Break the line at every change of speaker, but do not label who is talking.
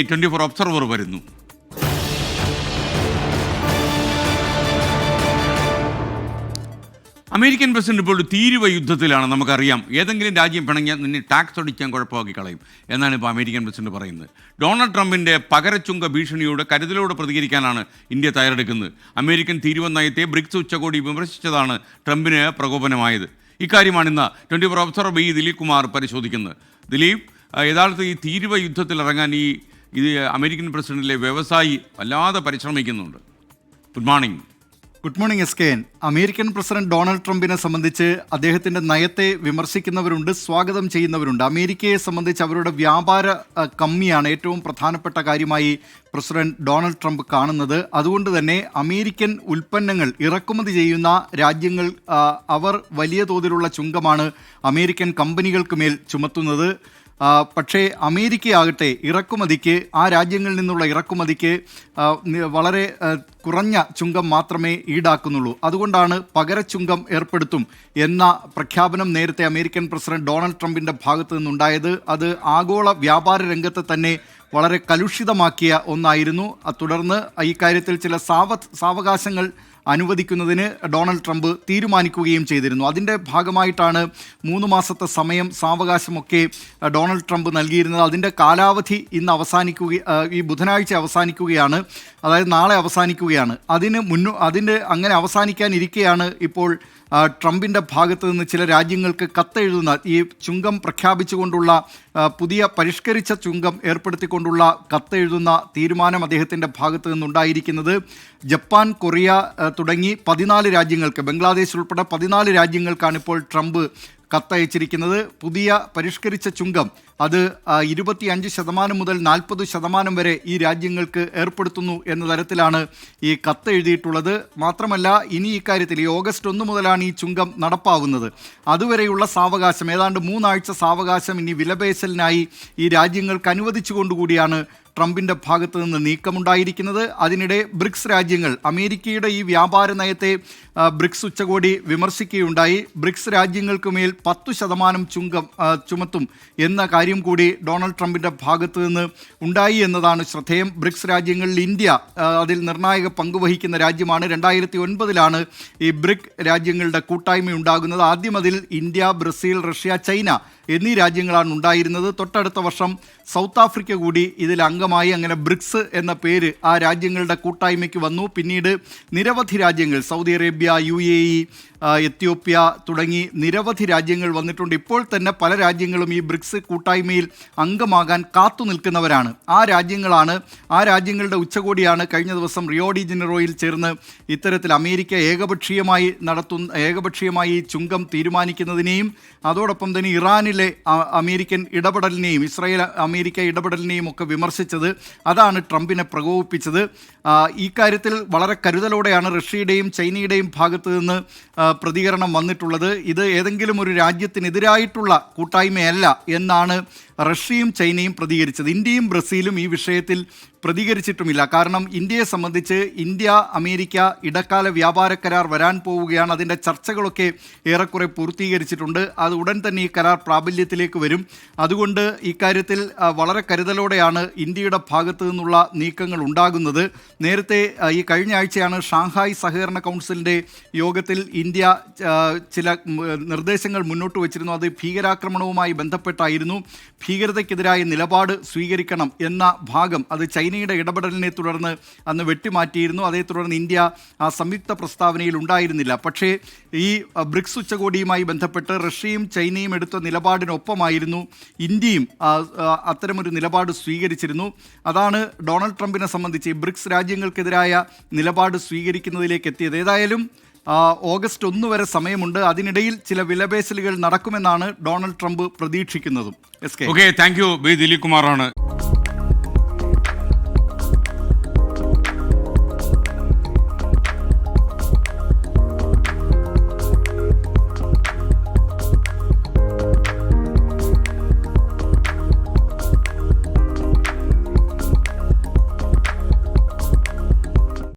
24 observer വരുന്നു. American president ഇപ്പോൾ ഒരു തീരുവ യുദ്ധത്തിലാണ്. നമുക്കറിയാം, ഏതെങ്കിലും രാജ്യം പിണങ്ങിയാൽ നിന്നെ ടാക്സ് അടിക്കാൻ കുഴപ്പമാക്കി കളയും എന്നാണ് ഇപ്പോൾ അമേരിക്കൻ പ്രസിഡന്റ് പറയുന്നത്. ഡൊണാൾഡ് ട്രംപിൻ്റെ പകരച്ചുങ്ക ഭീഷണിയോട് കരുതലോടെ പ്രതികരിക്കാനാണ് ഇന്ത്യ തയ്യാറെടുക്കുന്നത്. അമേരിക്കൻ തീരുവ നയത്തെ ബ്രിക്സ് ഉച്ചകോടി വിമർശിച്ചതാണ് ട്രംപിന് പ്രകോപനമായത്. ഇക്കാര്യമാണ് ഇന്ന് 24 ഒബ്സർവർ ബി ദിലീപ് കുമാർ പരിശോധിക്കുന്നത്. ദിലീപ്, യഥാർത്ഥ ഈ തീരുവ യുദ്ധത്തിൽ ഇറങ്ങാൻ ഇത് അമേരിക്കൻ പ്രസിഡന്റിലെ വ്യവസായി വല്ലാതെ പരിശ്രമിക്കുന്നുണ്ട്. Good morning.
Good morning SKN. American president Donald ട്രംപിനെ സംബന്ധിച്ച് അദ്ദേഹത്തിൻ്റെ നയത്തെ വിമർശിക്കുന്നവരുണ്ട്, സ്വാഗതം ചെയ്യുന്നവരുണ്ട്. അമേരിക്കയെ സംബന്ധിച്ച് അവരുടെ വ്യാപാര കമ്മിയാണ് ഏറ്റവും പ്രധാനപ്പെട്ട കാര്യമായി പ്രസിഡന്റ് ഡൊണാൾഡ് ട്രംപ് കാണുന്നത്. അതുകൊണ്ട് തന്നെ അമേരിക്കൻ ഉൽപ്പന്നങ്ങൾ ഇറക്കുമതി ചെയ്യുന്ന രാജ്യങ്ങൾ അവർ വലിയ തോതിലുള്ള ചുങ്കമാണ് അമേരിക്കൻ കമ്പനികൾക്ക് മേൽ ചുമത്തുന്നത്. പക്ഷേ അമേരിക്കയാകട്ടെ ഇറക്കുമതിക്ക്, ആ രാജ്യങ്ങളിൽ നിന്നുള്ള ഇറക്കുമതിക്ക് വളരെ കുറഞ്ഞ ചുങ്കം മാത്രമേ ഈടാക്കുന്നുള്ളൂ. അതുകൊണ്ടാണ് പകരച്ചുങ്കം ഏർപ്പെടുത്തും എന്ന പ്രഖ്യാപനം നേരത്തെ അമേരിക്കൻ പ്രസിഡന്റ് ഡൊണാൾഡ് ട്രംപിൻ്റെ ഭാഗത്തു നിന്നുണ്ടായത്. അത് ആഗോള വ്യാപാര രംഗത്തെ തന്നെ വളരെ കലുഷിതമാക്കിയ ഒന്നായിരുന്നു. തുടർന്ന് ഈ കാര്യത്തിൽ ചില സാവകാശങ്ങൾ അനുവദിക്കുന്നതിന് ഡൊണാൾഡ് ട്രംപ് തീരുമാനിക്കുകയും ചെയ്തിരുന്നു. അതിൻ്റെ ഭാഗമായിട്ടാണ് 3 മാസത്തെ സാവകാശമൊക്കെ ഡൊണാൾഡ് ട്രംപ് നൽകിയിരുന്നത്. അതിൻ്റെ കാലാവധി ഇന്ന് ഈ ബുധനാഴ്ച അവസാനിക്കുകയാണ്, അതായത് നാളെ അവസാനിക്കുകയാണ്. അതിൻ്റെ അങ്ങനെ അവസാനിക്കാനിരിക്കെയാണ് ഇപ്പോൾ ട്രംപിൻ്റെ ഭാഗത്ത് നിന്ന് ചില രാജ്യങ്ങൾക്ക് കത്തെഴുതുന്ന, ഈ ചുങ്കം പ്രഖ്യാപിച്ചുകൊണ്ടുള്ള പുതിയ പരിഷ്കരിച്ച ചുങ്കം ഏർപ്പെടുത്തിക്കൊണ്ടുള്ള കത്തെഴുതുന്ന തീരുമാനം അദ്ദേഹത്തിൻ്റെ ഭാഗത്ത് നിന്നുണ്ടായിരിക്കുന്നത്. ജപ്പാൻ, കൊറിയ തുടങ്ങി 14 രാജ്യങ്ങൾക്ക്, ബംഗ്ലാദേശ് ഉൾപ്പെടെ 14 രാജ്യങ്ങൾക്കാണ് ഇപ്പോൾ ട്രംപ് കത്തയച്ചിരിക്കുന്നത്. പുതിയ പരിഷ്കരിച്ച ചുങ്കം അത് 25% മുതൽ 40% വരെ ഈ രാജ്യങ്ങൾക്ക് ഏർപ്പെടുത്തുന്നു എന്ന തരത്തിലാണ് ഈ കത്ത് എഴുതിയിട്ടുള്ളത്. മാത്രമല്ല, ഇനി ഇക്കാര്യത്തിൽ ഈ ഓഗസ്റ്റ് 1 മുതലാണ് ഈ ചുങ്കം നടപ്പാവുന്നത്. അതുവരെയുള്ള സാവകാശം, ഏതാണ്ട് 3 ആഴ്ച സാവകാശം ഇനി വിലപേശലിനായി ഈ രാജ്യങ്ങൾക്ക് അനുവദിച്ചുകൊണ്ടുകൂടിയാണ് ട്രംപിൻ്റെ ഭാഗത്ത് നിന്ന് നീക്കമുണ്ടായിരിക്കുന്നത്. അതിനിടെ ബ്രിക്സ് രാജ്യങ്ങൾ അമേരിക്കയുടെ ഈ വ്യാപാര നയത്തെ ബ്രിക്സ് ഉച്ചകോടി വിമർശിക്കുകയുണ്ടായി. ബ്രിക്സ് രാജ്യങ്ങൾക്ക് മേൽ 10% ചുങ്കം ചുമത്തും എന്ന കാര്യം കൂടി ഡൊണാൾഡ് ട്രംപിൻ്റെ ഭാഗത്ത് നിന്ന് ഉണ്ടായി എന്നതാണ് ശ്രദ്ധേയം. ബ്രിക്സ് രാജ്യങ്ങളിൽ ഇന്ത്യ അതിൽ നിർണായക പങ്കുവഹിക്കുന്ന രാജ്യമാണ്. 2009 ഈ ബ്രിക് രാജ്യങ്ങളുടെ കൂട്ടായ്മ ഉണ്ടാകുന്നത്. ആദ്യം അതിൽ ഇന്ത്യ, ബ്രസീൽ, റഷ്യ, ചൈന എന്നീ രാജ്യങ്ങളാണ് ഉണ്ടായിരുന്നത്. തൊട്ടടുത്ത വർഷം സൗത്ത് ആഫ്രിക്ക കൂടി ഇതിൽ അംഗമായി. അങ്ങനെ ബ്രിക്സ് എന്ന പേര് ആ രാജ്യങ്ങളുടെ കൂട്ടായ്മയ്ക്ക് വന്നു. പിന്നീട് നിരവധി രാജ്യങ്ങൾ, സൗദി അറേബ്യ, UAE, എത്യോപ്യ തുടങ്ങി നിരവധി രാജ്യങ്ങൾ വന്നിട്ടുണ്ട്. ഇപ്പോൾ തന്നെ പല രാജ്യങ്ങളും ഈ ബ്രിക്സ് കൂട്ടായ്മയിൽ അംഗമാകാൻ കാത്തു നിൽക്കുന്നവരാണ്. ആ രാജ്യങ്ങളുടെ ഉച്ചകോടിയാണ് കഴിഞ്ഞ ദിവസം റിയോ ഡി ജനീറോയിൽ ചേർന്ന് ഇത്തരത്തിൽ അമേരിക്ക ഏകപക്ഷീയമായി ചുങ്കം തീരുമാനിക്കുന്നതിനെയും അതോടൊപ്പം തന്നെ ഇറാനിലെ അമേരിക്കൻ ഇടപെടലിനെയും ഇസ്രായേൽ അമേരിക്ക ഇടപെടലിനെയും ഒക്കെ വിമർശിച്ചത്. അതാണ് ട്രംപിനെ പ്രകോപിപ്പിച്ചത്. ഈ കാര്യത്തിൽ വളരെ കരുതലോടെയാണ് റഷ്യയുടെയും ചൈനയുടെയും ഭാഗത്ത് നിന്ന് പ്രതികരണം വന്നിട്ടുള്ളത്. ഇത് ഏതെങ്കിലും ഒരു രാജ്യത്തിനെതിരായിട്ടുള്ള കൂട്ടായ്മയല്ല എന്നാണ് റഷ്യയും ചൈനയും പ്രതികരിച്ചത്. ഇന്ത്യയും ബ്രസീലും ഈ വിഷയത്തിൽ പ്രതികരിച്ചിട്ടുമില്ല. കാരണം ഇന്ത്യയെ സംബന്ധിച്ച് ഇന്ത്യ അമേരിക്ക ഇടക്കാല വ്യാപാര കരാർ വരാൻ പോവുകയാണ്. അതിൻ്റെ ചർച്ചകളൊക്കെ ഏറെക്കുറെ പൂർത്തീകരിച്ചിട്ടുണ്ട്. അത് ഉടൻ തന്നെ ഈ കരാർ പ്രാബല്യത്തിലേക്ക് വരും. അതുകൊണ്ട് ഇക്കാര്യത്തിൽ വളരെ കരുതലോടെയാണ് ഇന്ത്യയുടെ ഭാഗത്തു നിന്നുള്ള നീക്കങ്ങൾ ഉണ്ടാകുന്നത്. നേരത്തെ ഈ കഴിഞ്ഞ ആഴ്ചയാണ് ഷാങ്ഹായ് സഹകരണ കൗൺസിലിൻ്റെ യോഗത്തിൽ ഇന്ത്യ ചില നിർദ്ദേശങ്ങൾ മുന്നോട്ട് വച്ചിരുന്നു. അത് ഭീകരാക്രമണവുമായി ബന്ധപ്പെട്ടായിരുന്നു. ഭീകരതയ്ക്കെതിരായ നിലപാട് സ്വീകരിക്കണം എന്ന ഭാഗം അത് ചൈനയുടെ ഇടപെടലിനെ തുടർന്ന് അന്ന് വെട്ടിമാറ്റിയിരുന്നു. അതേ തുടർന്ന് ഇന്ത്യ ആ സംയുക്ത പ്രസ്താവനയിൽ ഉണ്ടായിരുന്നില്ല. പക്ഷേ ഈ ബ്രിക്സ് ഉച്ചകോടിയുമായി ബന്ധപ്പെട്ട് റഷ്യയും ചൈനയും എടുത്ത നിലപാടിനൊപ്പമായിരുന്നു ഇന്ത്യയും അത്തരമൊരു നിലപാട് സ്വീകരിച്ചിരുന്നു. അതാണ് ഡൊണാൾഡ് ട്രംപിനെ സംബന്ധിച്ച് ഈ ബ്രിക്സ് രാജ്യങ്ങൾക്കെതിരായ നിലപാട് സ്വീകരിക്കുന്നതിലേക്ക് എത്തിയത്. ഏതായാലും ഓഗസ്റ്റ് 1 വരെ സമയമുണ്ട്. അതിനിടയിൽ ചില വിലപേശലുകൾ നടക്കുമെന്നാണ് ഡൊണാൾഡ് ട്രംപ് പ്രതീക്ഷിക്കുന്നതും.
Okay, thank you. ദിലീപ് കുമാറാണ്.